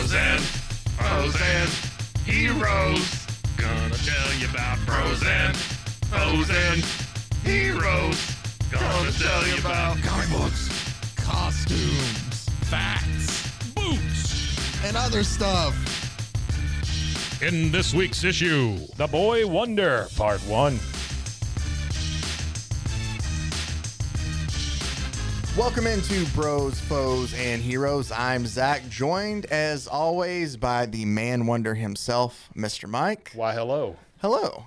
bros and heroes. Gonna tell you about bros and heroes. Gonna tell you about comic books, costumes, Facts, boots. and other stuff. In this week's issue, The Boy Wonder, Part 1. Welcome into Bros, Foes, and Heroes. I'm Zach, joined as always by the man wonder himself, Mr. Mike. Why, hello. Hello.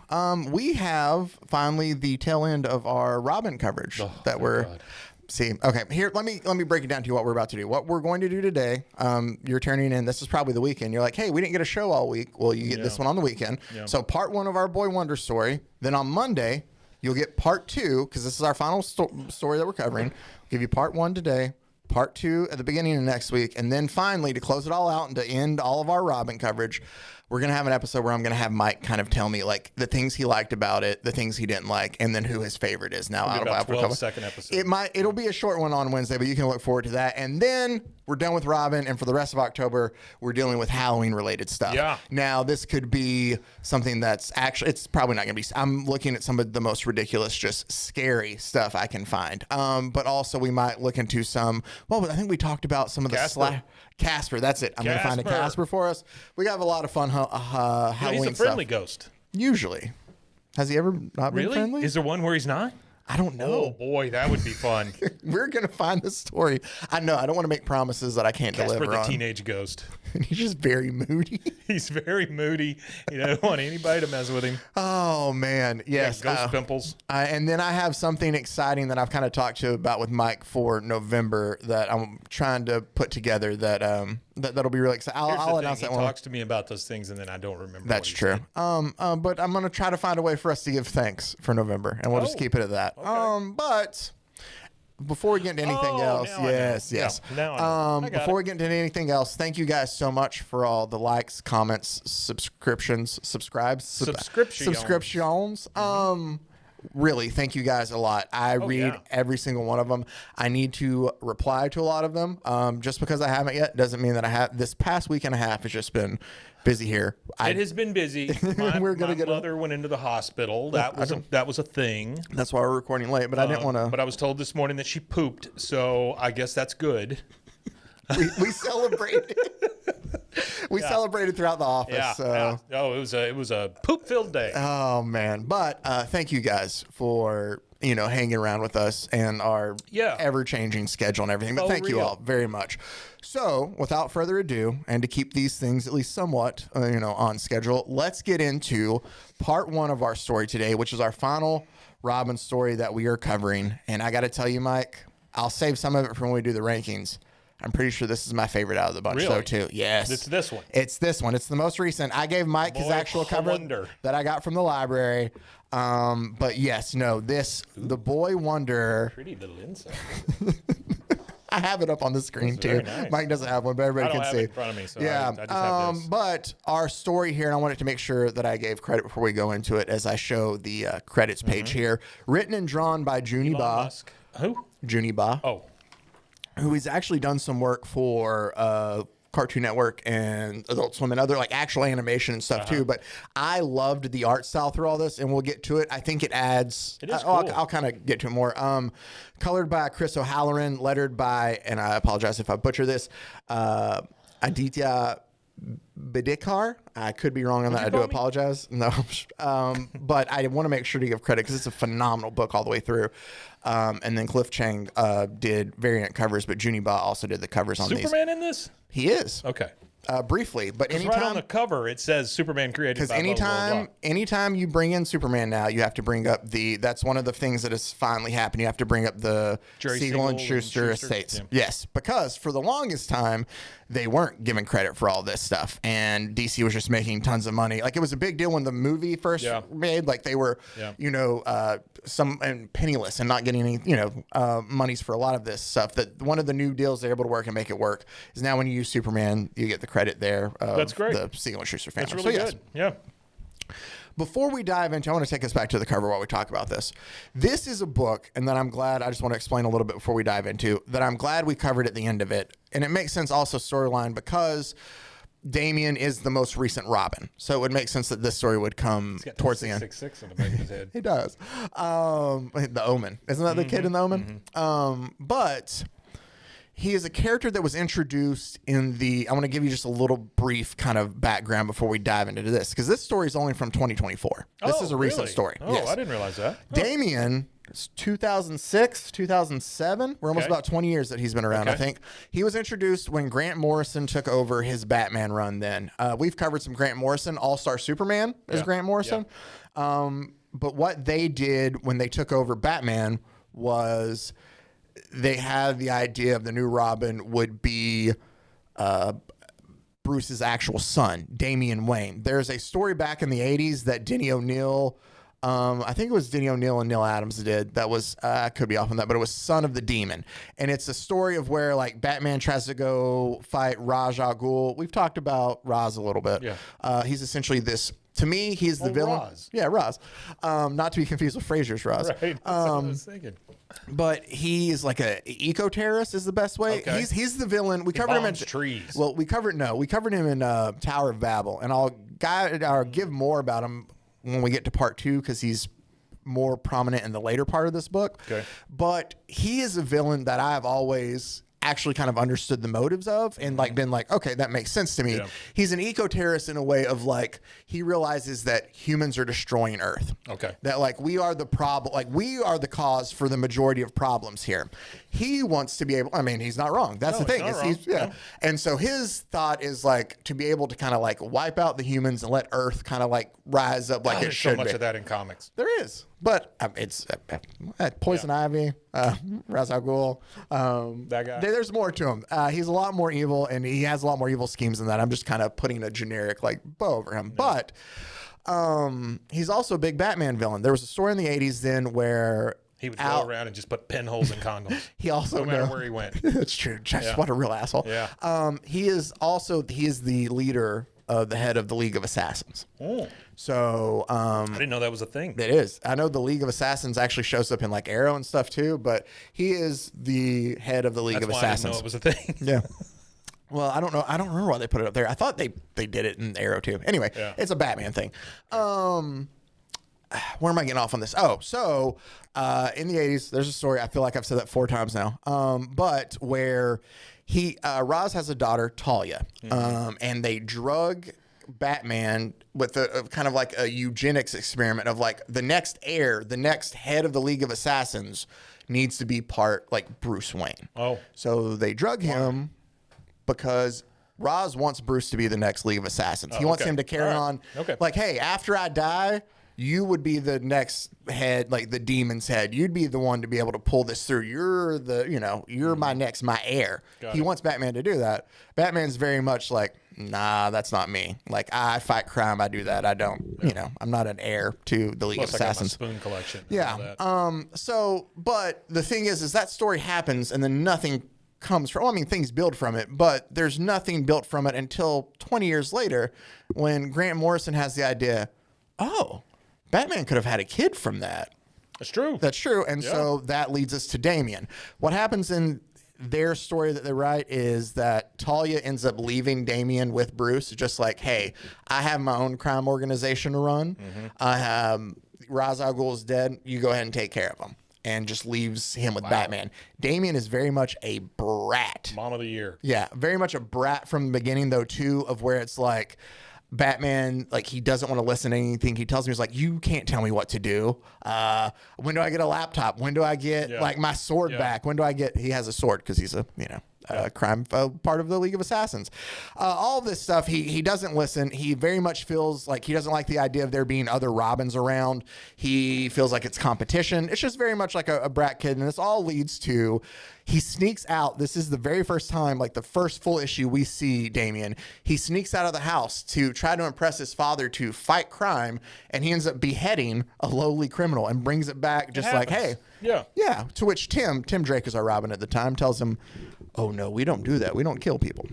We have finally the tail end of our Robin coverage that we're... God. See, okay, here, let me break it down to you what we're about to do. What we're going to do today, you're turning in, this is probably the weekend. You're like, hey, we didn't get a show all week. Well, you get this one on the weekend. Yeah. So part one of our Boy Wonder story. Then on Monday, you'll get part two, because this is our final story that we're covering. We'll give you part one today, part two at the beginning of next week. And then finally, to close it all out and to end all of our Robin coverage, we're going to have an episode where I'm going to have Mike kind of tell me like the things he liked about it, the things he didn't like, and then who his favorite is now out of about Africa. 12-second episode. It'll be a short one on Wednesday, but you can look forward to that. And then we're done with Robin, and for the rest of October, we're dealing with Halloween-related stuff. Yeah. Now, this could be something that's actually, it's probably not going to be, I'm looking at some of the most ridiculous, just scary stuff I can find. But also we might look into some, well, I think we talked about some of the Casper, that's it. I'm going to find a Casper for us. We got a lot of fun Halloween stuff. He's a friendly ghost. Usually. Has he ever not been friendly? Is there one where he's not? I don't know. Oh, boy, that would be fun. We're going to find the story. I know. I don't want to make promises that I can't Casper deliver the on. teenage ghost. And he's just very moody. He's very moody. You don't want anybody to mess with him. Oh, man. Yes. Ghost pimples. And then I have something exciting that I've kind of talked to about with Mike for November that I'm trying to put together that'll be really exciting. I'll announce that one. He talks to me about those things, and then I don't remember. That's true. But I'm going to try to find a way for us to give thanks for November, and we'll just keep it at that. Okay. But before we get into anything else, yes. Before we get into anything else, thank you guys so much for all the likes, comments, subscriptions. Really, thank you guys a lot. I read every single one of them. I need to reply to a lot of them. Just because I haven't yet doesn't mean that I have. This past week and a half has just been busy here. It has been busy. My mother went into the hospital. That was a thing. That's why we're recording late, but I didn't want to. But I was told this morning that she pooped, so I guess that's good. We celebrated. We celebrated throughout the office. Yeah, so. Yeah. Oh, it was a poop-filled day. Oh man! But thank you guys for hanging around with us and our ever-changing schedule and everything. But thank you all very much. So, without further ado, and to keep these things at least somewhat on schedule, let's get into part one of our story today, which is our final Robin story that we are covering. And I got to tell you, Mike, I'll save some of it for when we do the rankings. I'm pretty sure this is my favorite out of the bunch, though, too. Yes. It's this one. It's this one. It's the most recent. I gave Mike his actual cover that I got from the library. But yes, The Boy Wonder. Pretty little insect. I have it up on the screen, too. Nice. Mike doesn't have one, but everybody can see. It in front of me, so yeah. I just have this. But our story here, and I wanted to make sure that I gave credit before we go into it as I show the credits page here. Written and drawn by Juni Ba. Who? Juni Ba. Oh. Who has actually done some work for Cartoon Network and Adult Swim and other actual animation and stuff too. But I loved the art style through all this, and we'll get to it. I think it adds. It is cool. I'll kind of get to it more. Colored by Chris O'Halloran, lettered by, and I apologize if I butcher this, Aditya Bidikar. I could be wrong on that. I do apologize. No, but I want to make sure to give credit because it's a phenomenal book all the way through. And then Cliff Chang did variant covers, but Juni Ba also did the covers on these. Superman in this? He is. Okay. Briefly, but anytime right on the cover it says Superman created by anytime you bring in Superman now, you have to bring up that's one of the things that has finally happened. You have to bring up the Siegel and Schuster estates. Yeah. Yes, because for the longest time they weren't given credit for all this stuff, and DC was just making tons of money. It was a big deal when the movie first made. They were, and penniless and not getting any, monies for a lot of this stuff. That one of the new deals they're able to work and make it work is now when you use Superman, you get the credit there. That's great. The Siegel and Schuster family. That's really good. Yeah. Before we dive into, I want to take us back to the cover while we talk about this. This is a book, and that I'm glad, I just want to explain a little bit before we dive into, that I'm glad we covered at the end of it. And it makes sense also storyline because Damian is the most recent Robin, so it would make sense that this story would come towards the end. 666 on the back of his head. He does. The Omen, isn't that the kid in the Omen? But he is a character that was introduced in the. I want to give you just a little brief kind of background before we dive into this, because this story is only from 2024. This is a recent really? story. Oh, Yes. I didn't realize that. Damian, 2006, 2007. We're almost about 20 years that he's been around, I think. He was introduced when Grant Morrison took over his Batman run then. We've covered some Grant Morrison. All-Star Superman is Grant Morrison. But what they did when they took over Batman was they had the idea of the new Robin would be Bruce's actual son, Damian Wayne. There's a story back in the 80s that Denny O'Neil... I think it was Denny O'Neil and Neil Adams did. That was, I could be off on that, but it was Son of the Demon. And it's a story of where, like, Batman tries to go fight Ra's al Ghul. We've talked about Ra's a little bit. Yeah. He's essentially this, to me, he's the villain. Ra's. Yeah, Ra's. Not to be confused with Frasier's Ra's. Right. That's what I was thinking. But he's like a eco-terrorist is the best way. Okay. He's the villain. We covered him in trees. Well, we covered him in Tower of Babel, and I'll give more about him when we get to part 2, because he's more prominent in the later part of this book. Okay. But he is a villain that I've always actually kind of understood the motives of and like been like, okay, that makes sense to me. Yeah. He's an eco-terrorist in a way of like, he realizes that humans are destroying Earth. Okay. That like we are the problem, like we are the cause for the majority of problems here. He wants to be able, I mean, he's not wrong. That's No, the thing. he's not wrong. Yeah. No. And so his thought is like to be able to kind of like wipe out the humans and let Earth kind of like rise up like it There's should so much be. of that in comics. There is, but it's Poison Ivy, Ra's al Ghul. That guy. There's more to him. He's a lot more evil, and he has a lot more evil schemes than that. I'm just kind of putting a generic like bow over him, but he's also a big Batman villain. There was a story in the 80s then where He would go around and just put pinholes in condoms. he also no matter where he went. That's true. Just what a real asshole. Yeah. He is the leader of the head of the League of Assassins. Oh. So I didn't know that was a thing. it is. I know the League of Assassins actually shows up in like Arrow and stuff too, but he is the head of the League of That's why Assassins. I didn't know it was a thing. Yeah. Well, I don't know. I don't remember why they put it up there. I thought they did it in Arrow too. Anyway, it's a Batman thing. Where am I getting off on this? Oh, so in the 80s, there's a story. I feel like I've said that 4 times now. But where Ra's has a daughter, Talia, and they drug Batman with a kind of like a eugenics experiment of like the next heir, the next head of the League of Assassins needs to be part like Bruce Wayne. Oh. So they drug him because Ra's wants Bruce to be the next League of Assassins. He wants him to carry on. Okay. Like, hey, after I die, you would be the next head, like the demon's head. You'd be the one to be able to pull this through. You're my heir. He wants Batman to do that. Batman's very much like, nah, that's not me. Like, I fight crime. I do that. I don't, I'm not an heir to the League of Plus, I got my Assassins. spoon collection. and Yeah. all that. But the thing is that story happens and then nothing comes from, things build from it, but there's nothing built from it until 20 years later when Grant Morrison has the idea, oh, Batman could have had a kid from that. That's true. That's true. And so that leads us to Damian. What happens in their story that they write is that Talia ends up leaving Damian with Bruce, just like, hey, I have my own crime organization to run. I have Ra's al Ghul is dead. You go ahead and take care of him. And just leaves him with Batman. Damian is very much a brat. Mom of the year. Yeah, very much a brat from the beginning, though, too, of where it's like Batman, like, he doesn't want to listen to anything. He tells me, he's like, you can't tell me what to do. When do I get a laptop? When do I get, like, my sword back? When do I get, he has a sword because he's a, crime part of the League of Assassins. All this stuff, he doesn't listen. He very much feels like he doesn't like the idea of there being other Robins around. He feels like it's competition. It's just very much like a brat kid. And this all leads to, he sneaks out. This is the very first time, like the first full issue we see Damian. He sneaks out of the house to try to impress his father to fight crime. And he ends up beheading a lowly criminal and brings it back just like, hey. Yeah. Yeah. To which Tim Drake is our Robin at the time, tells him, oh no, we don't do that. We don't kill people.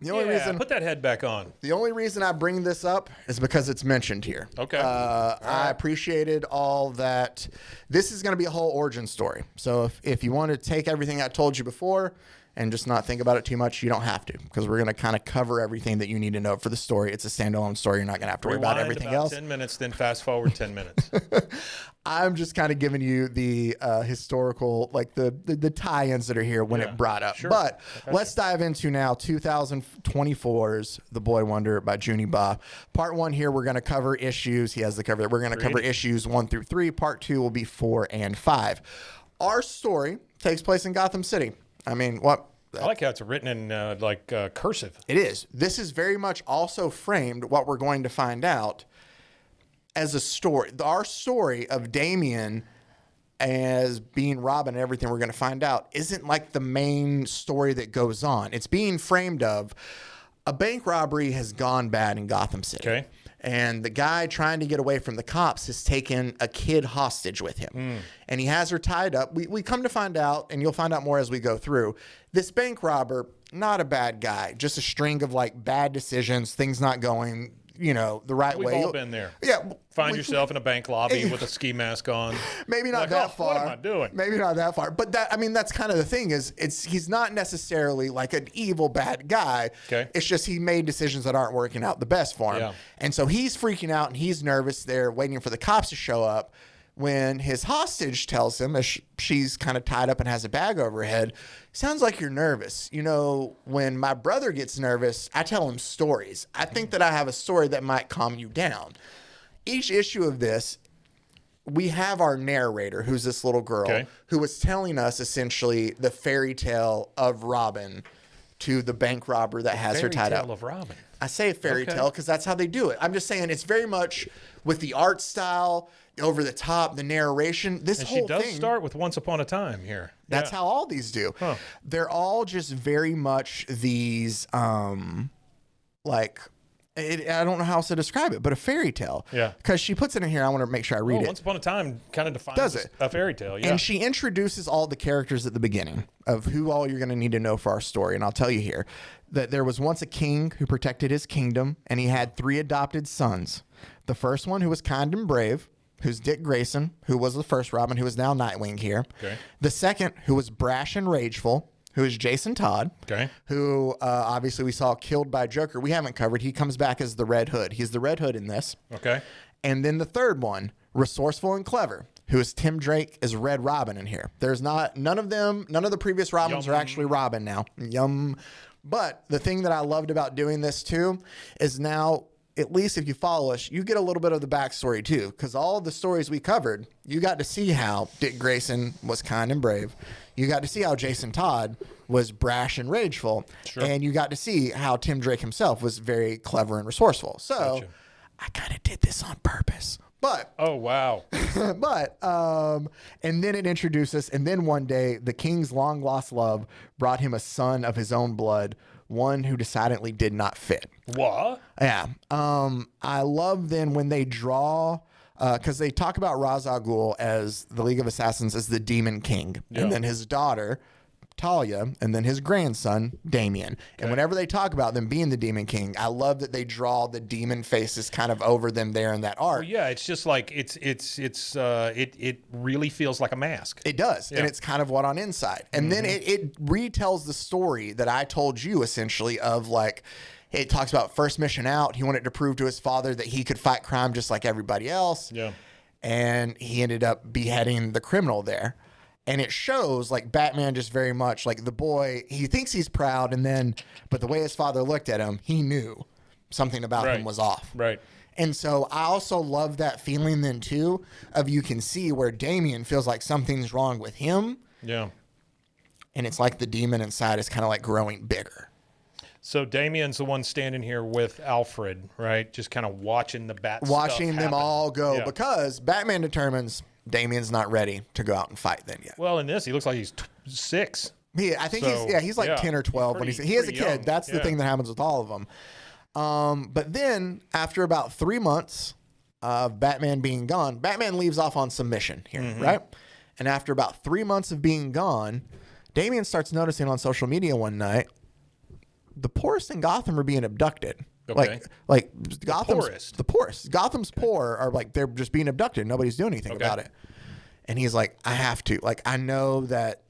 The only reason put that head back on. The only reason I bring this up is because it's mentioned here. Okay. I appreciated all that. This is going to be a whole origin story. So if you want to take everything I told you before and just not think about it too much, you don't have to, because we're going to kind of cover everything that you need to know for the story. It's a standalone story. You're not going to have to worry about everything else. 10 minutes, then fast forward 10 minutes. I'm just kind of giving you the historical, like the tie-ins that are here when it brought up. Sure. But let's dive into now 2024's The Boy Wonder by Juni Ba. Part 1 here, we're going to cover issues. He has the cover. We're going to cover issues 1 through 3. Part 2 will be 4 and 5. Our story takes place in Gotham City. I mean, what? I like how it's written in cursive. It is. This is very much also framed what we're going to find out as a story. Our story of Damian as being Robin and everything we're going to find out isn't like the main story that goes on. It's being framed of a bank robbery has gone bad in Gotham City. Okay. And the guy trying to get away from the cops has taken a kid hostage with him. And he has her tied up. We come to find out, and you'll find out more as we go through, this bank robber, not a bad guy, just a string of like bad decisions, things not going, the right way. We've all been there. Yeah. Find yourself in a bank lobby with a ski mask on. Maybe not like, that far. What am I doing? Maybe not that far. But that's kind of the thing is he's not necessarily like an evil bad guy. Okay. It's just he made decisions that aren't working out the best for him. Yeah. And so he's freaking out and he's nervous there waiting for the cops to show up when his hostage tells him, as she's kind of tied up and has a bag over her head, sounds like you're nervous. When my brother gets nervous, I tell him stories. I think that I have a story that might calm you down. Each issue of this, we have our narrator, who's this little girl, who was telling us essentially the fairy tale of Robin to the bank robber that has her tied up. Fairy tale of Robin. I say fairy tale because that's how they do it. I'm just saying it's very much with the art style, over the top, the narration. This whole thing. She does start with Once Upon a Time here. That's how all these do. Huh. They're all just very much these, I don't know how else to describe it, but a fairy tale. Yeah. Because she puts it in here. I want to make sure I read it. Once Upon a Time kind of defines a fairy tale. Yeah. And she introduces all the characters at the beginning of who all you're going to need to know for our story. And I'll tell you here that there was once a king who protected his kingdom, and he had 3 adopted sons. The first one, who was kind and brave, who's Dick Grayson, who was the first Robin, who is now Nightwing here. Okay. The second, who was brash and rageful, who is Jason Todd, who obviously we saw killed by Joker. We haven't covered. He comes back as the Red Hood. He's the Red Hood in this. Okay. And then the third one, resourceful and clever, who is Tim Drake as Red Robin in here. There's none of the previous Robins are actually Robin now. Yum. But the thing that I loved about doing this too is now, at least if you follow us, you get a little bit of the backstory too, because all the stories we covered, you got to see how Dick Grayson was kind and brave. You got to see how Jason Todd was brash and rageful. Sure. And you got to see how Tim Drake himself was very clever and resourceful. So I kind of did this on purpose. But oh wow. And then it introduced us, and then one day the king's long lost love brought him a son of his own blood, one who decidedly did not fit. What? Yeah. I love then when they draw, because they talk about Ra's al Ghul as the League of Assassins as the Demon King, and then his daughter Talia, and then his grandson Damian. And whenever they talk about them being the Demon King, I love that they draw the demon faces kind of over them there in that art. Well, yeah, it's just like it really feels like a mask. It does, and it's kind of what on inside. And then it retells the story that I told you essentially of like. It talks about first mission out. He wanted to prove to his father that he could fight crime just like everybody else. Yeah. And he ended up beheading the criminal there. And it shows like Batman just very much like the boy, he thinks he's proud, but the way his father looked at him, he knew something about him was off. Right. And so I also love that feeling then too of you can see where Damian feels like something's wrong with him. Yeah. And it's like the demon inside is kind of like growing bigger. So Damian's the one standing here with Alfred, right? Just kind of watching the bat Watching them all go because Batman determines Damian's not ready to go out and fight then yet. Well, in this, he looks like he's 6. I think he's like 10 or 12 when he is a kid. Young. That's the thing that happens with all of them. But then after about 3 months of Batman being gone, Batman leaves off on some mission here, right? And after about 3 months of being gone, Damian starts noticing on social media one night, the poorest in Gotham are being abducted. Okay. Like Gotham's the poorest. Gotham's poor are like they're just being abducted. Nobody's doing anything about it. And he's like, I have to. Like I know that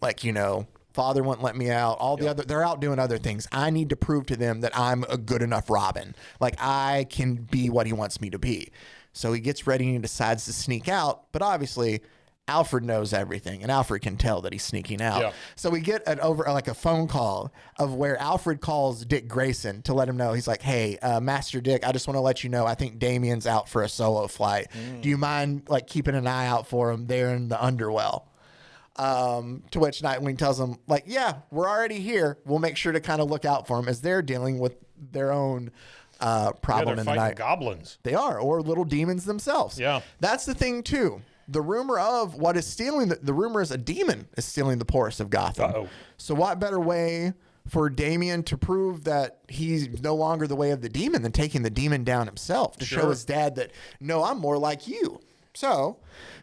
Father wouldn't let me out. All the other, they're out doing other things. I need to prove to them that I'm a good enough Robin. Like I can be what he wants me to be. So he gets ready and he decides to sneak out. But obviously, Alfred knows everything, and Alfred can tell that he's sneaking out. Yeah. So we get a phone call of where Alfred calls Dick Grayson to let him know. He's like, "Hey, Master Dick, I just want to let you know I think Damian's out for a solo flight. Do you mind like keeping an eye out for him there in the underwell?" To which Nightwing tells him, like, "Yeah, we're already here. We'll make sure to kind of look out for him as they're dealing with their own problem they're in the fighting night." goblins. They are, or little demons themselves. Yeah. That's the thing, too. The rumor of what is stealing, the rumor is a demon is stealing the poorest of Gotham. Uh-oh. So what better way for Damian to prove that he's no longer the way of the demon than taking the demon down himself to show his dad that, no, I'm more like you. So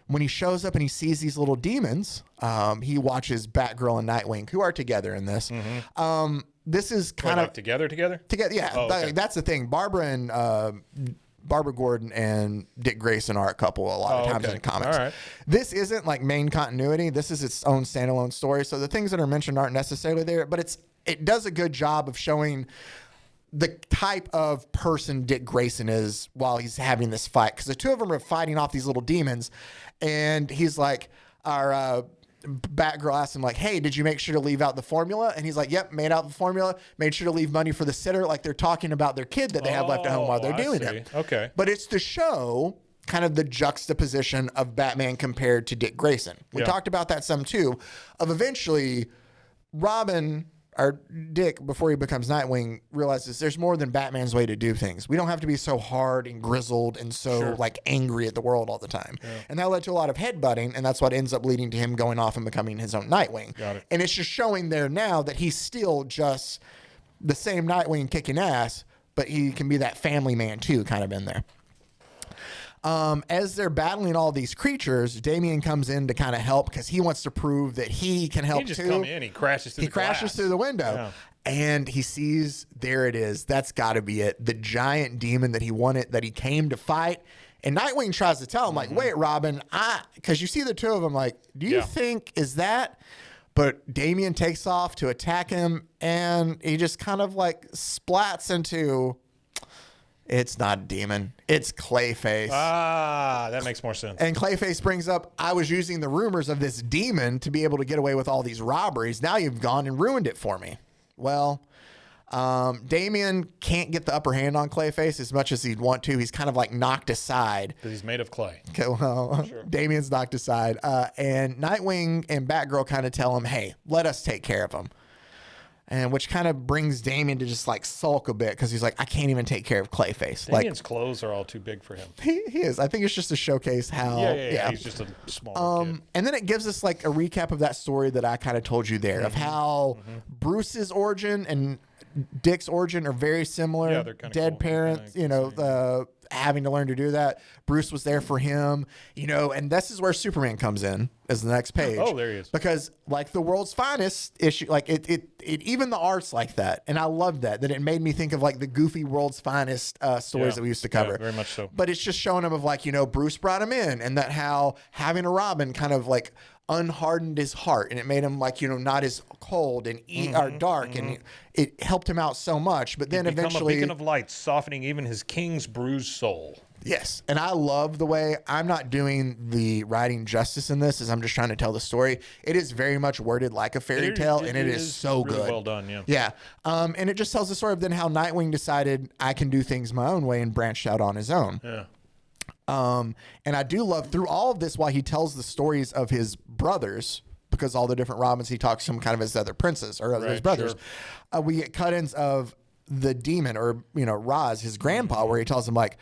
when he shows up and he sees these little demons, he watches Batgirl and Nightwing, who are together in this. This is kind of together. yeah. Oh, okay. That's the thing. Barbara Gordon and Dick Grayson are a couple a lot of times in comics. All right. This isn't like main continuity. This is its own standalone story. So the things that are mentioned aren't necessarily there, but it does a good job of showing the type of person Dick Grayson is while he's having this fight. Because the two of them are fighting off these little demons, and he's like, Batgirl asks him like, "Hey, did you make sure to leave out the formula?" And he's like, "Yep, made out the formula, made sure to leave money for the sitter." Like they're talking about their kid that they have left at home while they're doing it. Okay. But it's to show kind of the juxtaposition of Batman compared to Dick Grayson. We talked about that some too, of eventually Robin or Dick, before he becomes Nightwing, realizes there's more than Batman's way to do things. We don't have to be so hard and grizzled and so like angry at the world all the time. Yeah. And that led to a lot of headbutting, and that's what ends up leading to him going off and becoming his own Nightwing. Got it. And it's just showing there now that he's still just the same Nightwing kicking ass, but he can be that family man too, kind of in there. As they're battling all these creatures, Damian comes in to kind of help because he wants to prove that he can help too. He just come in, he crashes through the glass. He crashes through the window. Yeah. And he sees, there it is. That's got to be it. The giant demon that he wanted, that he came to fight. And Nightwing tries to tell him, like, "Wait, Robin, because you see the two of them, like, do you think is that?" But Damian takes off to attack him, and he just kind of like splats into, it's not a demon, it's Clayface. That makes more sense. And Clayface brings up, "I was using the rumors of this demon to be able to get away with all these robberies. Now you've gone and ruined it for me." Well, Damian can't get the upper hand on Clayface as much as he'd want to. He's kind of like knocked aside. Because he's made of clay. Okay, well, Damian's knocked aside. And Nightwing and Batgirl kind of tell him, "Hey, let us take care of him." And which kind of brings Damian to just like sulk a bit because he's like, "I can't even take care of Clayface." Damian's clothes are all too big for him. He is. I think it's just to showcase how. Yeah. He's just a small kid. And then it gives us like a recap of that story that I kind of told you there of how Bruce's origin and Dick's origin are very similar. Yeah, they're kinda dead cool. parents, having to learn to do that. Bruce was there for him, and this is where Superman comes in as the next page. Oh, there he is. Because like the World's Finest issue, like it even the art's like that. And I loved that it made me think of like the goofy World's Finest stories that we used to cover. Yeah, very much so. But it's just showing him of like, Bruce brought him in, and that how having a Robin kind of like unhardened his heart, and it made him like, not as cold and or dark, and it helped him out so much. But then eventually a beacon of light, softening even his king's bruised soul. Yes. And I love the way, I'm not doing the writing justice in this, as I'm just trying to tell the story. It is very much worded like a fairy tale, and it is so really good. Well done, yeah. Yeah. And it just tells the story of then how Nightwing decided, I can do things my own way, and branched out on his own. Yeah. And I do love through all of this, while he tells the stories of his brothers, because all the different Robins, he talks to them kind of as other princes or his brothers. Sure. We get cut-ins of the demon, or, Roz, his grandpa, where he tells him like,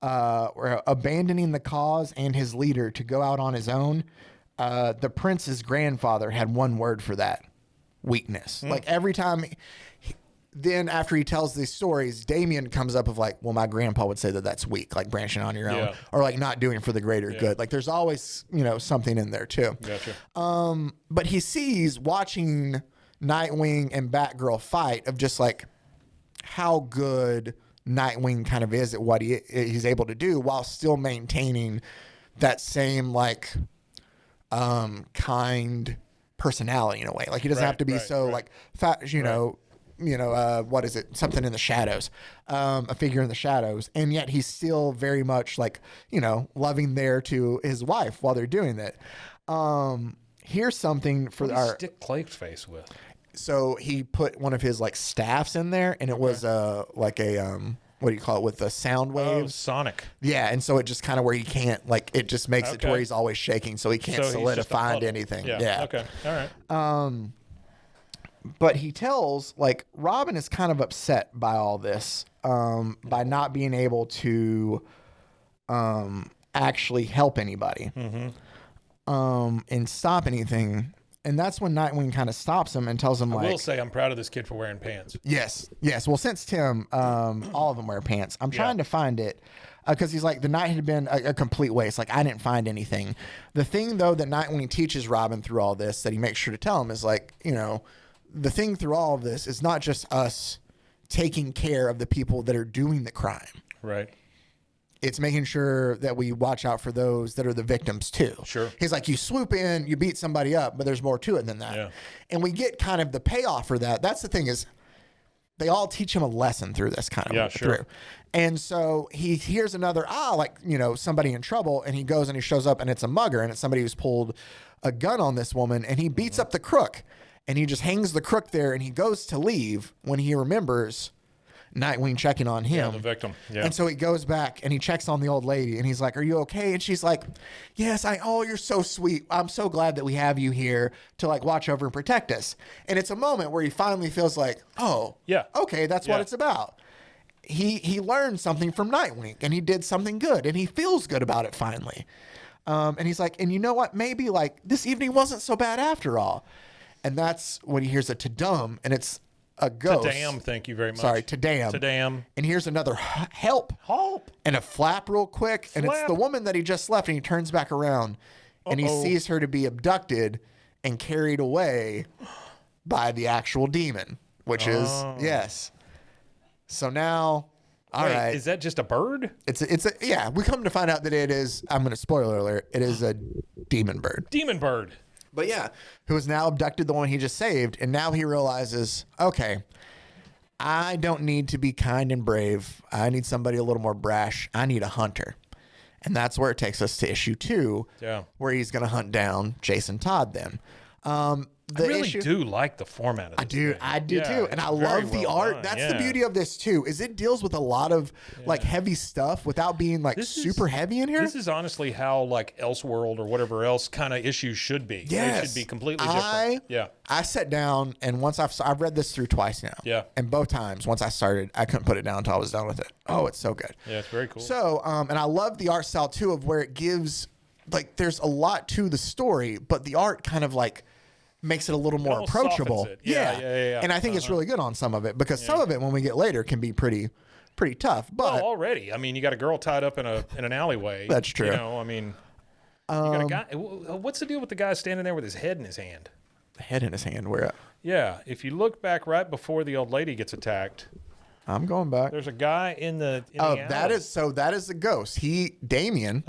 we're abandoning the cause and his leader to go out on his own. The prince's grandfather had one word for that: weakness. Like every time, then after he tells these stories, Damian comes up of like, well, my grandpa would say that that's weak, like branching on your own, or like not doing for the greater good. Like there's always, something in there too. Gotcha. But he sees, watching Nightwing and Batgirl fight, of just like how good Nightwing kind of is at what he's able to do, while still maintaining that same like kind personality in a way. Like he doesn't have to be like fat, what is it? Something in the shadows, a figure in the shadows. And yet he's still very much like, loving there to his wife while they're doing that. Here's something for what our stick Clayface with. So he put one of his like staffs in there, and it was what do you call it, with the sound waves? Sonic. Yeah, and so it just kind of where he can't, like, it just makes it to where he's always shaking, so he can't solidify into anything. Yeah. Okay. All right. But he tells, like, Robin is kind of upset by all this, by not being able to actually help anybody and stop anything. And that's when Nightwing kind of stops him and tells him, I will say I'm proud of this kid for wearing pants. Yes. Well, since Tim, all of them wear pants. I'm trying to find it because he's like, the night had been a complete waste. Like, I didn't find anything. The thing, though, that Nightwing teaches Robin through all this that he makes sure to tell him is like, the thing through all of this is not just us taking care of the people that are doing the crime. Right. It's making sure that we watch out for those that are the victims too. Sure. He's like, you swoop in, you beat somebody up, but there's more to it than that. Yeah. And we get kind of the payoff for that. That's the thing is they all teach him a lesson through this kind of through. And so he hears another, somebody in trouble, and he goes and he shows up and it's a mugger and it's somebody who's pulled a gun on this woman, and he beats up the crook, and he just hangs the crook there, and he goes to leave when he remembers Nightwing checking on him. Yeah, the victim. Yeah. And so he goes back and he checks on the old lady, and he's like, are you okay? And she's like, yes, you're so sweet. I'm so glad that we have you here to like watch over and protect us. And it's a moment where he finally feels like, oh, yeah, okay, that's what it's about. He learned something from Nightwing, and he did something good, and he feels good about it finally. And he's like, and you know what? Maybe like this evening wasn't so bad after all. And that's when he hears a ta-dum, and it's a ghost. Ta-dam, thank you very much. Sorry, ta-dam. Ta-dam. And here's another help. And a flap real quick. And it's the woman that he just left, and he turns back around and he sees her to be abducted and carried away by the actual demon, which is, yes. So now, all right. Is that just a bird? Yeah, we come to find out that it is, I'm going to spoiler alert, it is a demon bird. Demon bird. But yeah, who has now abducted the one he just saved. And now he realizes, okay, I don't need to be kind and brave. I need somebody a little more brash. I need a hunter. And that's where it takes us to issue 2, where he's going to hunt down Jason Todd then. I really do like the format of this. I do too. And I love the art. That's the beauty of this too, is it deals with a lot of like heavy stuff without being like super heavy in here. This is honestly how like Elseworld or whatever else kind of issues should be. Yes. They should be completely different. I sat down, and once I've read this through twice now. Yeah. And both times, once I started, I couldn't put it down until I was done with it. Oh, it's so good. Yeah, it's very cool. So, and I love the art style too, of where it gives, like, there's a lot to the story, but the art kind of like makes it a little more approachable. Yeah. And I think it's really good on some of it, because some of it, when we get later, can be pretty tough. But already, I mean, you got a girl tied up in an alleyway. That's true. You know, I mean, you got a guy. What's the deal with the guy standing there with his head in his hand? The head in his hand. Where at? Yeah, if you look back right before the old lady gets attacked. I'm going back. There's a guy in the alley. that is the ghost. Damian,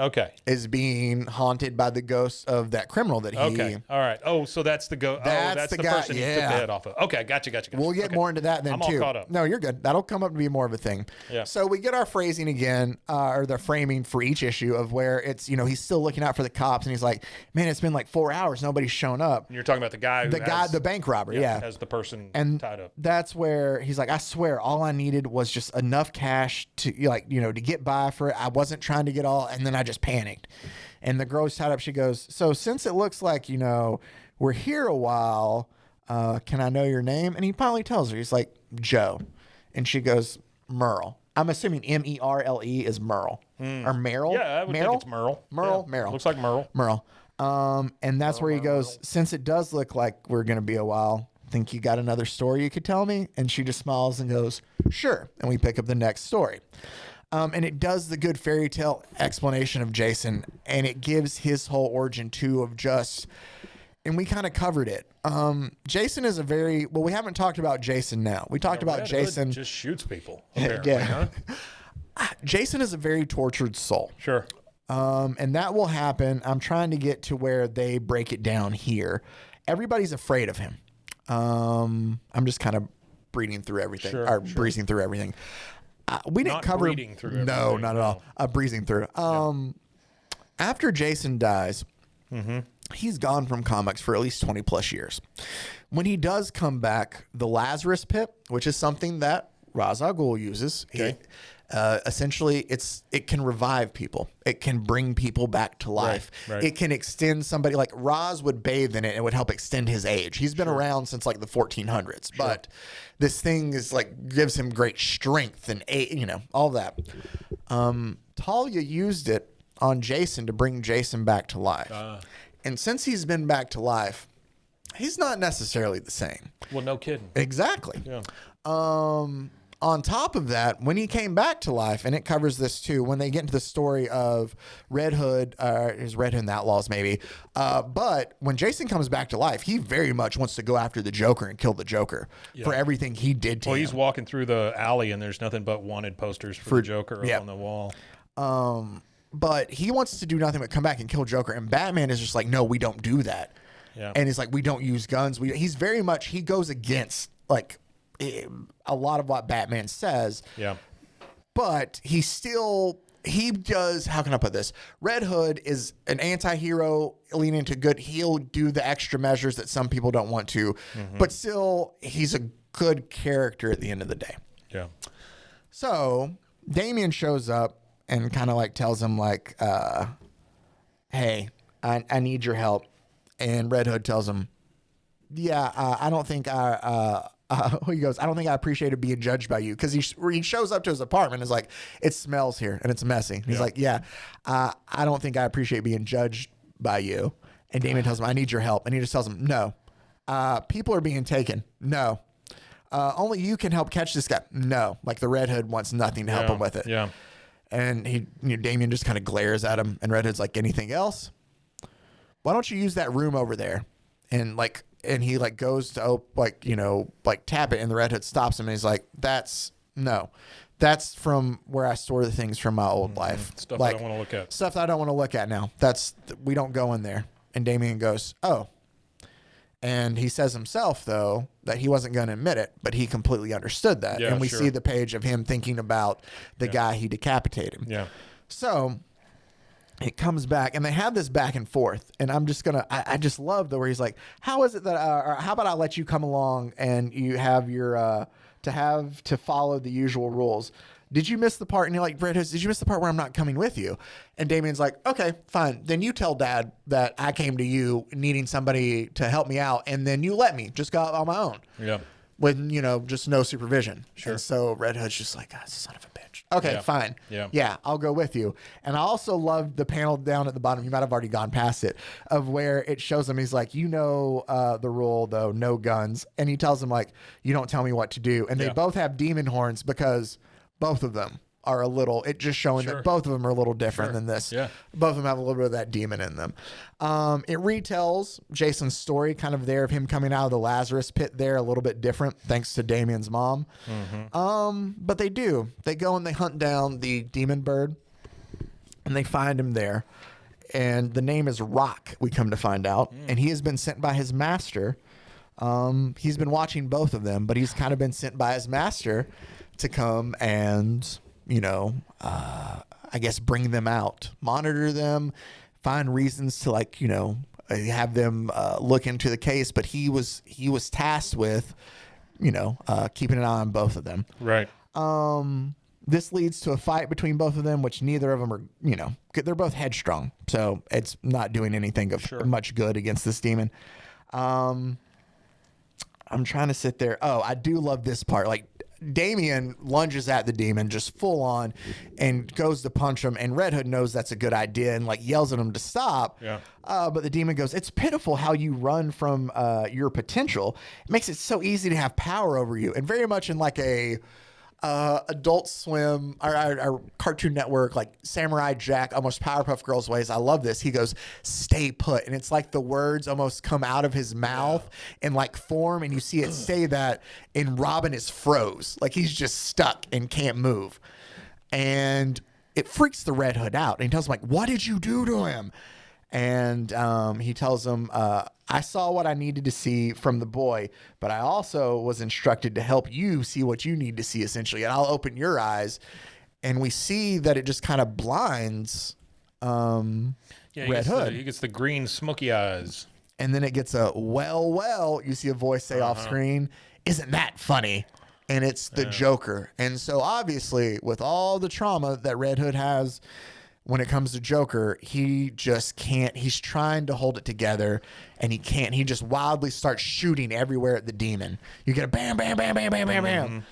is being haunted by the ghost of that criminal that he. Okay, all right. Oh, so that's the ghost. That's the guy, person he took the head off of. Okay, gotcha. We'll get more into that then I'm too. All caught up. No, you're good. That'll come up to be more of a thing. Yeah. So we get our phrasing again, or the framing for each issue of where it's, he's still looking out for the cops, and he's like, man, it's been like 4 hours, nobody's shown up. And you're talking about the guy the bank robber, has the person tied up. That's where he's like, I swear, all I needed was just enough cash to to get by for it. I wasn't trying to get all, and then I just panicked. And the girl's tied up. She goes, so since it looks like we're here a while, can I know your name? And he finally tells her. He's like, Joe. And she goes, Merle. I'm assuming M-E-R-L-E is Merle or Merle. Yeah, I would think it's Merle. Merle. Looks like Merle. And that's where he goes, since it does look like we're going to be a while, think you got another story you could tell me? And she just smiles and goes, sure. And we pick up the next story. And it does the good fairy tale explanation of Jason, and it gives his whole origin too of just, and we kind of covered it. Jason is we haven't talked about Jason now. We talked about Jason. Just shoots people. Huh? Jason is a very tortured soul. Sure. And that will happen. I'm trying to get to where they break it down here. everybody's afraid of him. I'm just kind of breezing through everything. Breezing through everything. We didn't cover. Breeding through everything. No, not at all. Breezing through. After Jason dies, he's gone from comics for at least 20 plus years. When he does come back, the Lazarus Pit, which is something that Ra's al Ghul uses, essentially it can revive people. It can bring people back to life. Right. It can extend somebody, like Ra's would bathe in it and would help extend his age. He's been around since like the 1400s, but this thing is like gives him great strength and all that. Talia used it on Jason to bring Jason back to life. And since he's been back to life, he's not necessarily the same. Well, no kidding. Exactly. Yeah. On top of that, when he came back to life, and it covers this too, when they get into the story of Red Hood, his Red Hood and the Outlaws maybe, but when Jason comes back to life, he very much wants to go after the Joker and kill the Joker for everything he did to him. Well, he's walking through the alley and there's nothing but wanted posters for the Joker up on the wall. But he wants to do nothing but come back and kill Joker, and Batman is just like, no, we don't do that. Yeah. And he's like, we don't use guns. He's very much, he goes against like a lot of what Batman says. Yeah. But he does, how can I put this? Red Hood is an anti-hero leaning to good. He'll do the extra measures that some people don't want to, but still he's a good character at the end of the day. Yeah. So Damian shows up and kind of like tells him like, hey, I need your help. And Red Hood tells him, yeah, I don't think he goes, I don't think I appreciated being judged by you. Because he shows up to his apartment and is like, it smells here and it's messy. And he's like, yeah, I don't think I appreciate being judged by you. And Damian tells him, I need your help. And he just tells him, no. People are being taken. No. Only you can help catch this guy. No. Like the Red Hood wants nothing to help him with it. Yeah. And Damian just kind of glares at him. And Red Hood's like, anything else? Why don't you use that room over there? And he like goes to tap it, and the Red Hood stops him, and he's like, that's from where I store the things from my old life. Stuff I don't want to look at. Stuff that I don't want to look at now. We don't go in there. And Damian goes, oh. And he says himself, though, that he wasn't going to admit it, but he completely understood that. Yeah, and we see the page of him thinking about the guy he decapitated. Yeah. So it comes back, and they have this back and forth, and I'm just gonna. I just love where he's like, "How is it that? Or how about I let you come along and you have your to follow the usual rules? Did you miss the part?" And you're like, "Brett, did you miss the part where I'm not coming with you?" And Damian's like, "Okay, fine. Then you tell Dad that I came to you needing somebody to help me out, and then you let me just go out on my own." Yeah. With just no supervision. Sure. And so Red Hood's just like, son of a bitch. Okay, fine. Yeah, I'll go with you. And I also love the panel down at the bottom. You might have already gone past it, of where it shows him. He's like, the rule though, no guns. And he tells him like, you don't tell me what to do. And they both have demon horns because both of them are a little, it just showing that both of them are a little different than this. Yeah. Both of them have a little bit of that demon in them. It retells Jason's story kind of there of him coming out of the Lazarus pit there, a little bit different thanks to Damian's mom. But they go and they hunt down the demon bird and they find him there. And the name is Rock, we come to find out. And he has been sent by his master. He's been watching both of them, but he's kind of been sent by his master to come and I guess bring them out, monitor them, find reasons to have them look into the case. But he was tasked with, keeping an eye on both of them. Right. This leads to a fight between both of them, which neither of them are, they're both headstrong. So it's not doing anything of much good against this demon. I'm trying to sit there. Oh, I do love this part. Like, Damian lunges at the demon just full on and goes to punch him, and Red Hood knows that's a good idea and yells at him to stop. Yeah. But the demon goes, it's pitiful how you run from your potential. It makes it so easy to have power over you. And very much in a Adult Swim or Cartoon Network, Samurai Jack, almost Powerpuff Girls ways. I love this. He goes, stay put. And it's like the words almost come out of his mouth in form. And you see it say that, and Robin is froze. He's just stuck and can't move. And it freaks the Red Hood out. And he tells him, what did you do to him? And he tells him, I saw what I needed to see from the boy, but I also was instructed to help you see what you need to see, essentially. And I'll open your eyes. And we see that it just kind of blinds Red Hood. He gets the green smoky eyes. And then it gets a, well, you see a voice say off screen, isn't that funny? And it's the Joker. And so obviously, with all the trauma that Red Hood has when it comes to Joker, he just can't. He's trying to hold it together, and he can't. He just wildly starts shooting everywhere at the demon. You get a bam, bam, bam, bam, bam, bam, bam.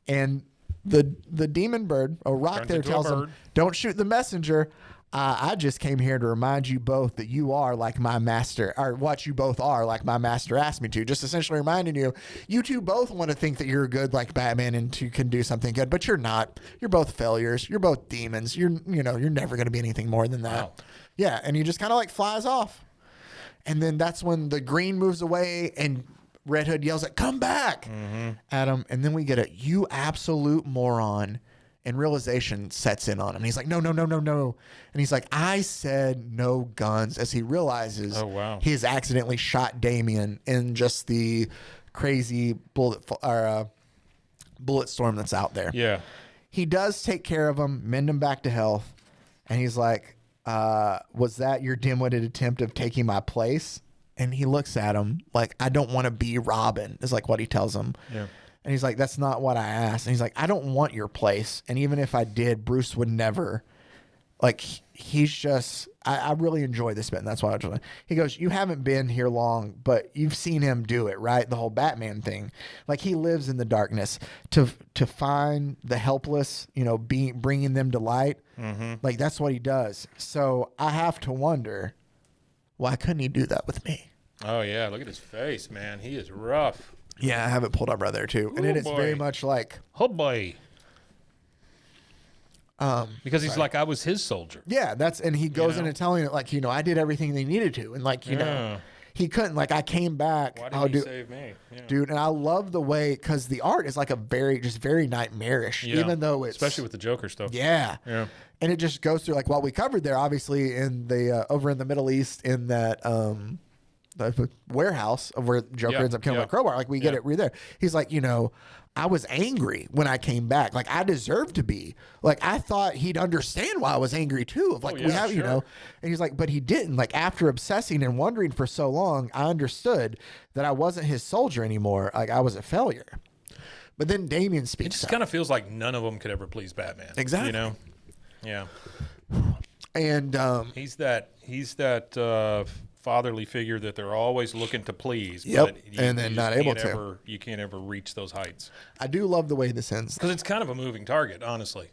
And the demon bird, a rock Turns there, into a tells him, bird. don't shoot the messenger. I just came here to remind you both that you are like my master, or what you both are like my master asked me to. Just essentially reminding you, you two both want to think that you're good like Batman and you can do something good, but you're not. You're both failures. You're both demons. You're never going to be anything more than that. Wow. Yeah, and he just kind of like flies off. And then that's when the green moves away and Red Hood yells at, come back at him. And then we get a, you absolute moron. And realization sets in on him. And he's like, no. And he's like, I said no guns, as he realizes he has accidentally shot Damian in just the crazy bullet storm that's out there. Yeah. He does take care of him, mend him back to health. And he's like, was that your dim-witted attempt of taking my place? And he looks at him like, I don't want to be Robin, is like what he tells him. Yeah. And he's like, that's not what I asked. And he's like, I don't want your place. And even if I did, Bruce would never. Like, he's just, I really enjoy this bit. And that's why he goes, you haven't been here long, but you've seen him do it, right? The whole Batman thing. Like, he lives in the darkness to find the helpless, bringing them to light. Like, that's what he does. So I have to wonder, why couldn't he do that with me? Oh, yeah. Look at his face, man. He is rough. Yeah, I have it pulled up right there too, and it is very much like, oh boy, because he's like, I was his soldier. Yeah, and he goes into telling it like, I did everything they needed to, and like, he couldn't. Like, I came back. Why did he save me? Yeah. Dude? And I love the way, because the art is like very nightmarish, even though it's especially with the Joker stuff. Yeah, and it just goes through like what we covered there, obviously in the over in the Middle East in that. The warehouse of where Joker ends up killing by crowbar. Like, we get it right there. He's like, I was angry when I came back. Like, I deserved to be. Like, I thought he'd understand why I was angry too. Of like, we have, and he's like, but he didn't. Like, after obsessing and wondering for so long, I understood that I wasn't his soldier anymore. Like, I was a failure. But then Damian speaks. It just kind of feels like none of them could ever please Batman. Exactly. Yeah. And he's that fatherly figure that they're always looking to please. But and then not able to. You can't ever reach those heights. I do love the way this ends. Because it's kind of a moving target, honestly.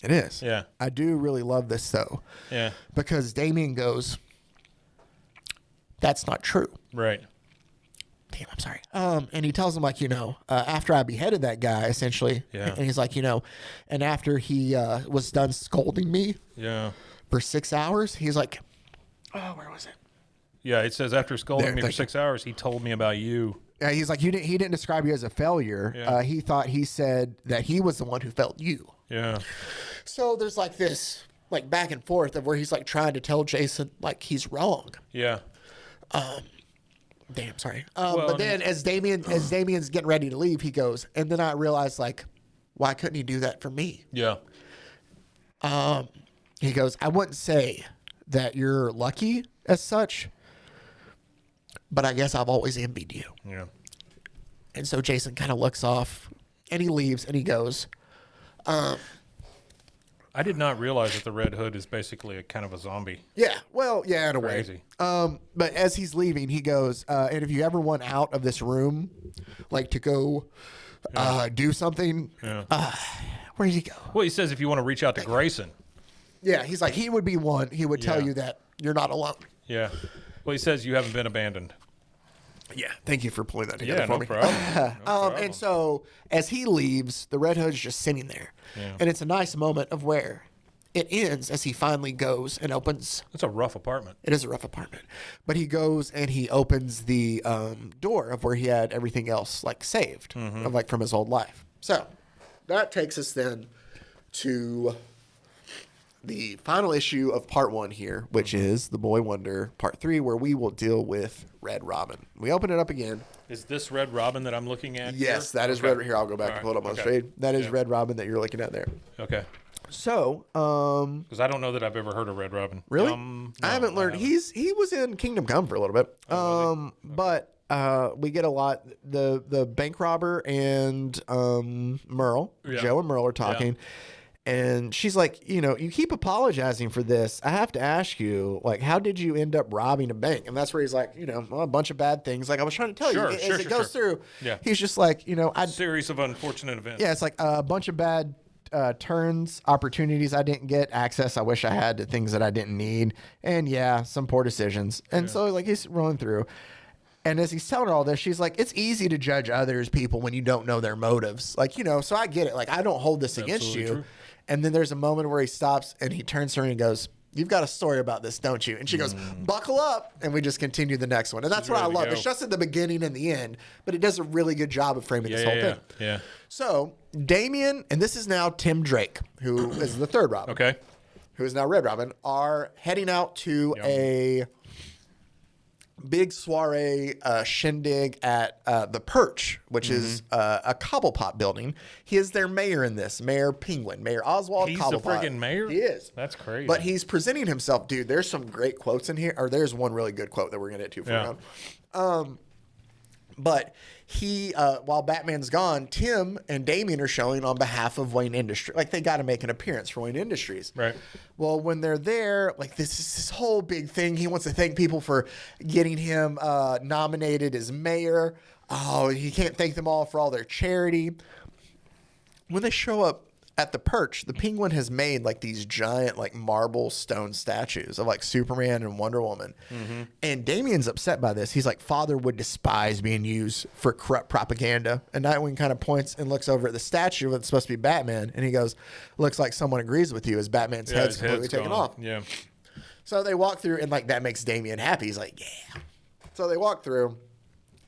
It is. Yeah. I do really love this, though. Yeah. Because Damian goes, that's not true. Right. Damn, I'm sorry. And he tells him, like, after I beheaded that guy, essentially. Yeah. And he's like, and after he was done scolding me for 6 hours, he's like, oh, where was it? Yeah, it says after scolding me for 6 hours, he told me about you. Yeah, he's like, he didn't describe you as a failure. Yeah. He thought he said that he was the one who failed you. Yeah. So there's like this like back and forth of where he's like trying to tell Jason like he's wrong. Yeah. Damn, sorry. But then as Damian's getting ready to leave, he goes, and then I realized like, why couldn't he do that for me? Yeah. He goes, I wouldn't say that you're lucky as such, but I guess I've always envied you. Yeah. And so Jason kind of looks off and he leaves and he goes, I did not realize that the Red Hood is basically a kind of a zombie. yeah, well, yeah, in a way. Crazy. But as he's leaving, he goes, and if you ever want out of this room, like to go do something, where does he go? Well, he says if you want to reach out to Grayson. Yeah, he's like, he would be one. He would tell you that you're not alone. Yeah. Well, he says you haven't been abandoned. Yeah, thank you for pulling that together Yeah, for no me. problem. No problem. And so as he leaves, the Red Hood's just sitting there. Yeah. And it's a nice moment of where it ends as he finally goes and opens. It's a rough apartment. It is a rough apartment. But he goes and he opens the door of where he had everything else like saved, of, like from his old life. So that takes us then to the final issue of part 1 here, which is The Boy Wonder part 3, where we will deal with Red Robin. We open it up again. Is this Red Robin that I'm looking at? Yes, here? that is Red. Here, I'll go back and pull it up on the screen. That is Red Robin that you're looking at there. Okay. So, because I don't know that I've ever heard of Red Robin. Really? No, I haven't learned. He was in Kingdom Come for a little bit. But we get a lot. The bank robber and Merle, Joe and Merle are talking. And she's like, you know, you keep apologizing for this. I have to ask you, like, how did you end up robbing a bank? And that's where he's like, you know, well, a bunch of bad things. Like I was trying to tell you, as it goes through, he's just like, you know, series of unfortunate events. Yeah, it's like a bunch of bad turns, opportunities I didn't get, access I wish I had to things that I didn't need, and some poor decisions. And so like he's rolling through. And as he's telling her all this, she's like, it's easy to judge others people when you don't know their motives. Like, you know, so I get it. Like, I don't hold this against you. True. And then there's a moment where he stops and he turns to her and he goes, you've got a story about this, don't you? And she goes, buckle up. And we just continue the next one. And that's what I love. It's just at the beginning and the end, but it does a really good job of framing this whole thing. Yeah. So Damian, and this is now Tim Drake, who is the third Robin. Okay. Who is now Red Robin, are heading out to a big soiree shindig at the Perch, which is a Cobblepot building. He is their mayor in this, Mayor Penguin, Mayor Oswald Cobblepot. He's the friggin' mayor? He is. That's crazy. But he's presenting himself. Dude, there's some great quotes in here, or there's one really good quote that we're going to get to for around. But he, while Batman's gone, Tim and Damian are showing on behalf of Wayne Industries. Like, they got to make an appearance for Wayne Industries. Right. Well, when they're there, like, this is this whole big thing. He wants to thank people for getting him nominated as mayor. Oh, he can't thank them all for all their charity. When they show up at the Perch, the Penguin has made like these giant like marble stone statues of like Superman and Wonder Woman. And Damian's upset by this. He's like, father would despise being used for corrupt propaganda. And Nightwing kind of points and looks over at the statue that's supposed to be Batman. And he goes, looks like someone agrees with you as Batman's head's completely taken off. Yeah. So they walk through and like that makes Damian happy. He's like, yeah. So they walk through.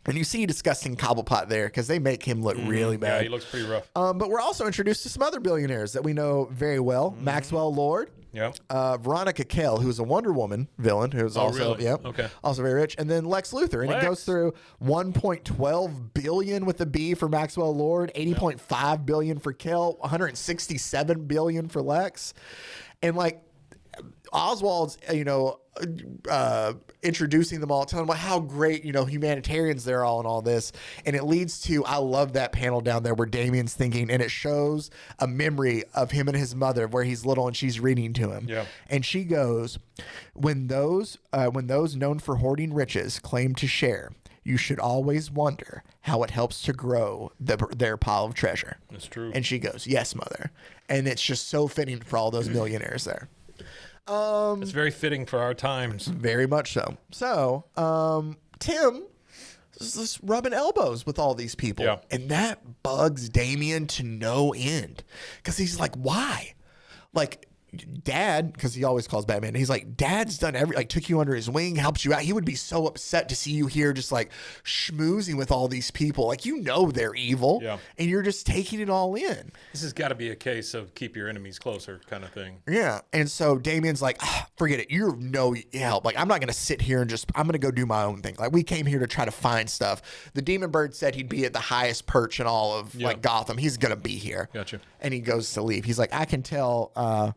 And you see disgusting Cobblepot there because they make him look really bad. Yeah, he looks pretty rough. But we're also introduced to some other billionaires that we know very well. Maxwell Lord. Yeah. Veronica Kell, who's a Wonder Woman villain, who's also also very rich. And then Lex Luthor. And it goes through 1.12 billion with a B for Maxwell Lord, 80.5 billion for Kell, 167 billion for Lex. And like Oswald's, introducing them all, telling them how great, humanitarians they're all and all this. And it leads to, I love that panel down there where Damian's thinking, and it shows a memory of him and his mother where he's little and she's reading to him. Yeah. And she goes, when those known for hoarding riches claim to share, you should always wonder how it helps to grow their pile of treasure. That's true. And she goes, yes, mother. And it's just so fitting for all those millionaires there. It's very fitting for our times. Very much so. So, Tim is just rubbing elbows with all these people. Yeah. And that bugs Damian to no end. Because he's like, why? Like, Dad, because he always calls Batman, he's like, Dad's done took you under his wing, helps you out. He would be so upset to see you here just like schmoozing with all these people. Like, they're evil. Yeah. And you're just taking it all in. This has got to be a case of keep your enemies closer kind of thing. Yeah. And so Damian's like, forget it. You're no help. Like, I'm not going to sit here and I'm going to go do my own thing. Like, we came here to try to find stuff. The Demon Bird said he'd be at the highest perch in all of Gotham. He's going to be here. Gotcha. And he goes to leave. He's like, I can tell.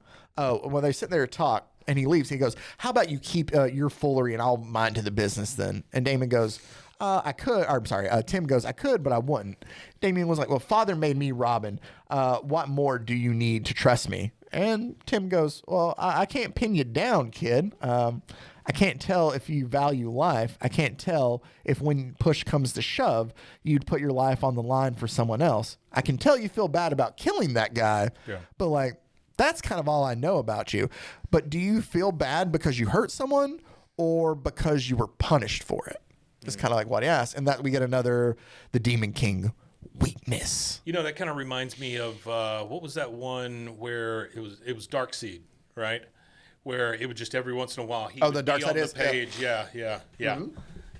When they sit there to talk and he leaves, he goes, how about you keep your foolery and I'll mind to the business then? And Damon goes, Tim goes, I could, but I wouldn't. Damian was like, well, father made me Robin. What more do you need to trust me? And Tim goes, well, I can't pin you down, kid. I can't tell if you value life. I can't tell if when push comes to shove, you'd put your life on the line for someone else. I can tell you feel bad about killing that guy, but like, that's kind of all I know about you. But do you feel bad because you hurt someone or because you were punished for it? It's kind of like what he asked. And that we get the Demon King weakness. That kind of reminds me of, what was that one where it was Darkseid, right? Where it would just every once in a while, the Dark Side on is the page. Yeah. Mm-hmm.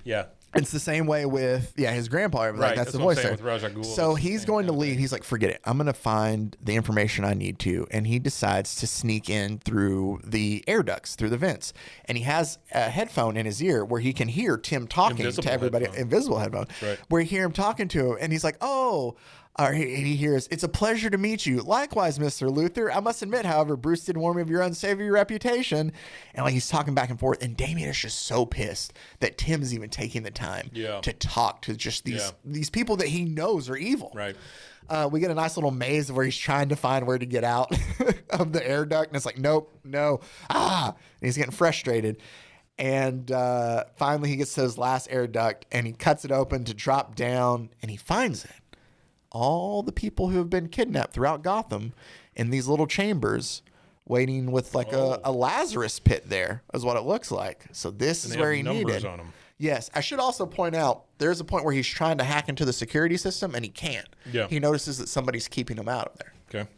Yeah. It's the same way with his grandpa. Like, Right, that's the what I'm voice saying there. with Ra's al Ghul, So it's the he's same going to kind of leave. thing. He's like, forget it. I'm going to find the information I need to. And he decides to sneak in through the air ducts, through the vents. And he has a headphone in his ear where he can hear Tim talking Invisible to everybody. headphone. Invisible headphone. Right. Where you hear him talking to him. And he's like, oh. Or he hears, it's a pleasure to meet you. Likewise, Mr. Luther. I must admit, however, Bruce did warn me of your unsavory reputation. And like he's talking back and forth. And Damian is just so pissed that Tim's even taking the time to talk to just these people that he knows are evil. Right. We get a nice little maze where he's trying to find where to get out of the air duct. And it's like, nope, no. And he's getting frustrated. And finally he gets to his last air duct and he cuts it open to drop down and he finds it. All the people who have been kidnapped throughout Gotham in these little chambers waiting with like a Lazarus pit there is what it looks like. So this is where he needed. On them. Yes. I should also point out there's a point where he's trying to hack into the security system and he can't. Yeah. He notices that somebody's keeping him out of there. Okay.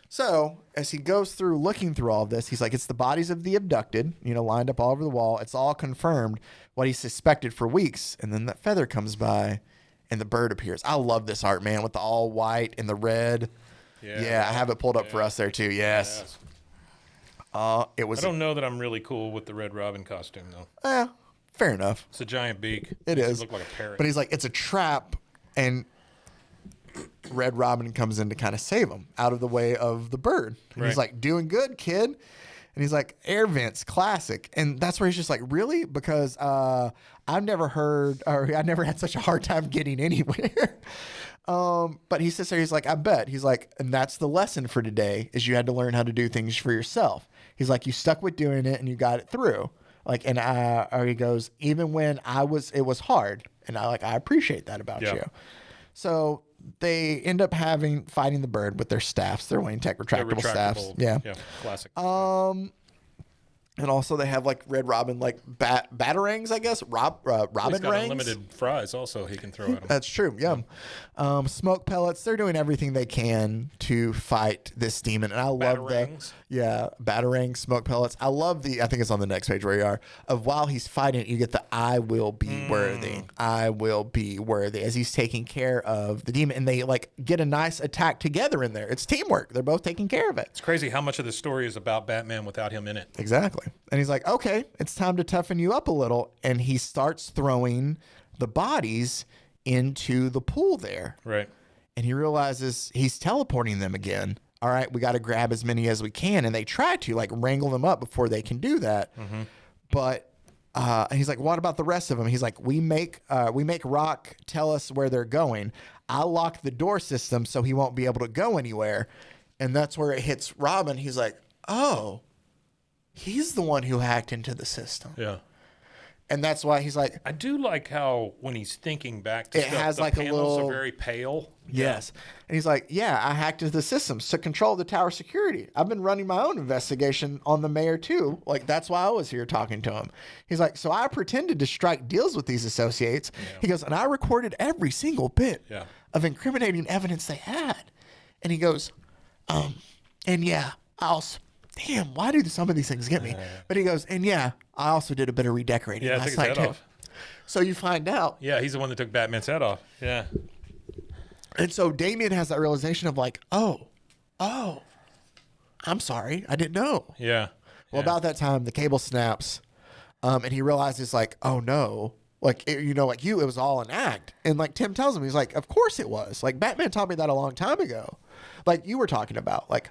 So as he goes through looking through all of this, he's like, it's the bodies of the abducted, lined up all over the wall. It's all confirmed what he suspected for weeks. And then that feather comes by. And the bird appears. I love this art, man, with the all white and the red. Yeah, I have it pulled up for us there too. Yes. It was. I don't know that I'm really cool with the Red Robin costume though. Fair enough. It's a giant beak. It Makes is. Look like a parrot. But he's like, it's a trap, and Red Robin comes in to kind of save him out of the way of the bird. And he's like, doing good, kid. And he's like, air vents, classic. And that's where he's just like, really? Because I've never heard, or I never had such a hard time getting anywhere. But he sits there, he's like, I bet. He's like, and that's the lesson for today, is you had to learn how to do things for yourself. He's like, you stuck with doing it and you got it through. Like, and or he goes, even when it was hard. And I appreciate that about you. So they end up fighting the bird with their staffs, their Wayne Tech retractable staffs. Yeah. Classic. And also they have like Red Robin, like batarangs, I guess. Robin He's got rangs. unlimited fries also he can throw at him. That's true. Yeah. Smoke pellets. They're doing everything they can to fight this demon. And I love that. Yeah. Batarang, smoke pellets. I love I think it's on the next page where you are, of while he's fighting it, you get the I will be worthy. I will be worthy as he's taking care of the demon. And they like get a nice attack together in there. It's teamwork. They're both taking care of it. It's crazy how much of the story is about Batman without him in it. Exactly. And he's like, okay, it's time to toughen you up a little. And he starts throwing the bodies into the pool there. Right. And he realizes he's teleporting them again. All right, we got to grab as many as we can. And they try to like wrangle them up before they can do that. But he's like, what about the rest of them? He's like, we make Rock tell us where they're going. I'll lock the door system so he won't be able to go anywhere. And that's where it hits Robin. He's like, oh, he's the one who hacked into the system. Yeah. And that's why he's like, I do like how when he's thinking back to it stuff, has the like a panels little are very pale. Yes. And he's like, yeah, I hacked into the systems to control the tower security. I've been running my own investigation on the mayor too. Like, that's why I was here talking to him. He's like, so I pretended to strike deals with these associates. He goes, and I recorded every single bit of incriminating evidence they had. And he goes, and yeah, damn, why do some of these things get me? But he goes, and yeah, I also did a bit of redecorating Yeah, last took his night head too. off. So you find out. Yeah, he's the one that took Batman's head off. Yeah. And so Damian has that realization of like, oh, I'm sorry, I didn't know. Yeah. Well, about that time, the cable snaps, and he realizes like, oh no, like it was all an act. And like Tim tells him, he's like, of course it was. Like Batman taught me that a long time ago. Like you were talking about, like,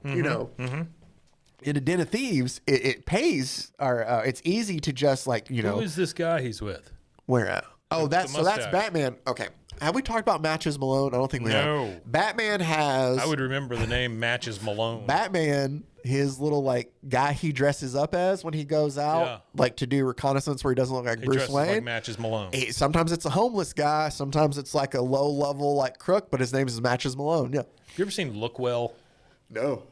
in a den of thieves, it pays, or it's easy to just like, Who is this guy he's with? Where at? Oh, that's Batman. Okay. Have we talked about Matches Malone? I don't think we have. Batman has. I would remember the name Matches Malone. Batman, his little like guy he dresses up as when he goes out, like to do reconnaissance where he doesn't look like Bruce Wayne. Like Matches Malone. Sometimes it's a homeless guy. Sometimes it's like a low level like crook, but his name is Matches Malone. Yeah. You ever seen Look Well? No.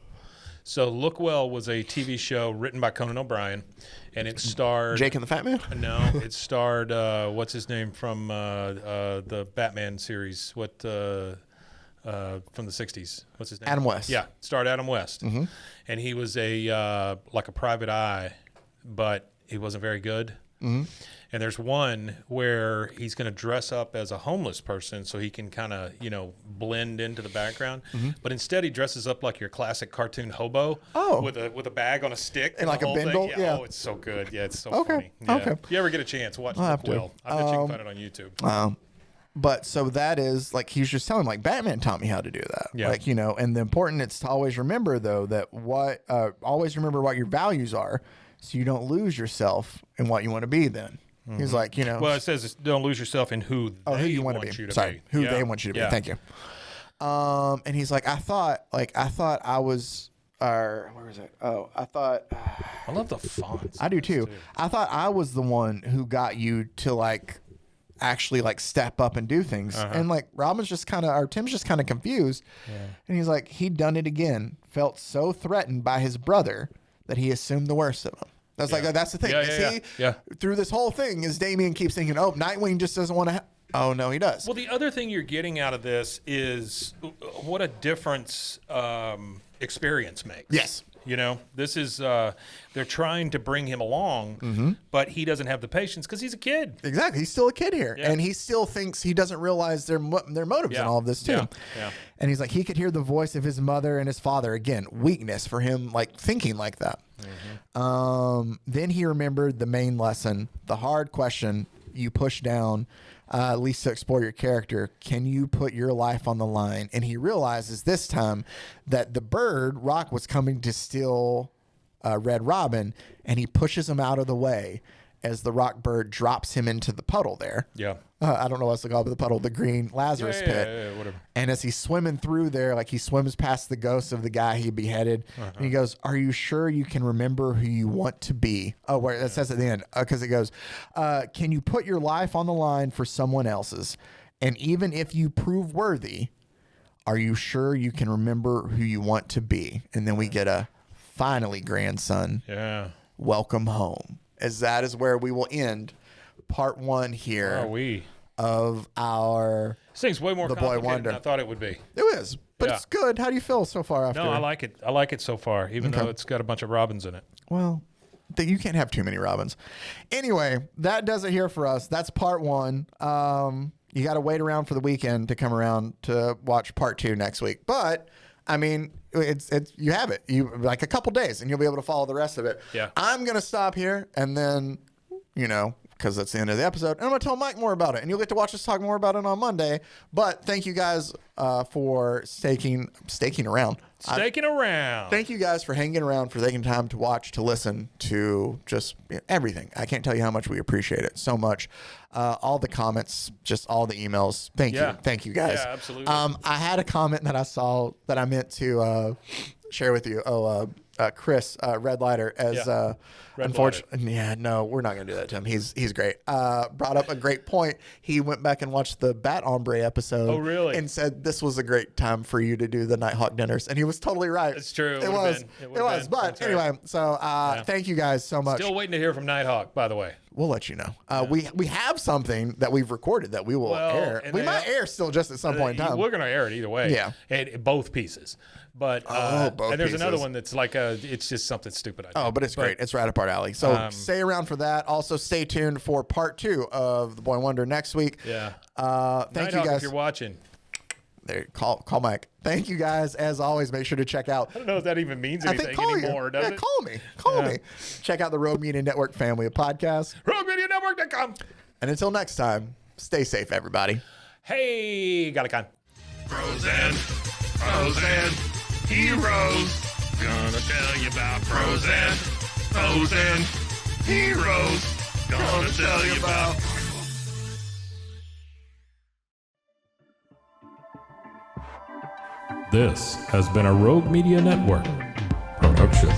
So Look Well was a TV show written by Conan O'Brien, and it starred Jake and the Fat Man. No, it starred what's his name from the Batman series? What from the '60s? What's his name? Adam West. Yeah, starred Adam West, and he was a like a private eye, but he wasn't very good. And And there's one where he's going to dress up as a homeless person so he can kind of, blend into the background. But instead he dresses up like your classic cartoon hobo with a bag on a stick. And like the a whole bindle? thing. Yeah. Oh, it's so good. Yeah, it's so Okay, funny. Yeah. okay. If you ever get a chance, watch I'll The have to. Quill. I bet you can find it on YouTube. But so that is like, he's just telling like, Batman taught me how to do that. Yeah. Like, and the important it's to always remember though, that always remember what your values are so you don't lose yourself in what you want to be then. He's like, Well, it says don't lose yourself in who you want want to be. you to Sorry, be. who they want you to be. Yeah. Thank you. And he's like, I thought I was, where is it? Oh, I thought, I love the fonts. I do too. I thought I was the one who got you to like actually like step up and do things. And like Tim's just kind of confused. And he's like, he'd done it again, felt so threatened by his brother that he assumed the worst of him. That's like, that's the thing. Through this whole thing is Damian keeps thinking, oh, Nightwing just doesn't want to. Oh no, he does. Well, the other thing you're getting out of this is what a difference experience makes. Yes. This is they're trying to bring him along, but he doesn't have the patience because he's a kid. Exactly, he's still a kid here, and he still thinks he doesn't realize their motives in all of this too. Yeah. And he's like, he could hear the voice of his mother and his father again. Weakness for him, like thinking like that. Then he remembered the main lesson, the hard question you push down. At least to explore your character, can you put your life on the line? And he realizes this time that the bird, Rock, was coming to steal Red Robin, and he pushes him out of the way as the Rock bird drops him into the puddle there. Yeah. I don't know what's called the puddle, the green Lazarus pit. Yeah, whatever. And as he's swimming through there, like he swims past the ghost of the guy he beheaded, and he goes, "Are you sure you can remember who you want to be?" Oh, where it says at the end, because it goes, "Can you put your life on the line for someone else's? And even if you prove worthy, are you sure you can remember who you want to be?" And then we get a finally, grandson. Yeah. Welcome home. As that is where we will end part 1 here of our This thing's way more The Boy complicated Wonder. than I thought it would be. It is, but it's good. How do you feel so far after? No, I like it. I like it so far, even though it's got a bunch of Robins in it. Well, you can't have too many Robins. Anyway, that does it here for us. That's part 1. You got to wait around for the weekend to come around to watch part 2 next week. But I mean, it's you have it. You like a couple days, and you'll be able to follow the rest of it. Yeah. I'm gonna stop here, and then because that's the end of the episode, and I'm gonna tell Mike more about it, and you'll get to watch us talk more about it on Monday. But thank you guys for staking around. Thank you guys for hanging around, for taking time to watch, to listen, to just everything. I can't tell you how much we appreciate it so much. All the comments, just all the emails. Thank you guys. Yeah, absolutely. I had a comment that I saw that I meant to share with you. Chris Red Lighter as unfortunately, we're not gonna do that to him. He's great. Brought up a great point. He went back and watched the Bat Ombre episode. Oh, really? And said this was a great time for you to do the Nighthawk dinners, and he was totally right. It's true. It was. But That's anyway, right. so thank you guys so much. Still waiting to hear from Nighthawk, by the way. We'll let you know. We have something that we've recorded that we will air. We might air still just at some point in time. We're going to air it either way. Yeah. And both pieces. But both and there's pieces. another one that's like it's just something stupid. I think. But it's great. It's right up our alley. So stay around for that. Also, stay tuned for part 2 of The Boy Wonder next week. Yeah. Thank you Nighthawk, guys. if you're watching. There, call Mike. Thank you guys. As always, make sure to check out. I don't know if that even means anything call anymore, you. does Yeah, it? call me. Check out the Road Media Network family of podcasts. RogueMediaNetwork.com. And until next time, stay safe, everybody. Hey, got a con. Pros and heroes. Gonna tell you about pros and heroes. Gonna tell you about. This has been a Rogue Media Network production.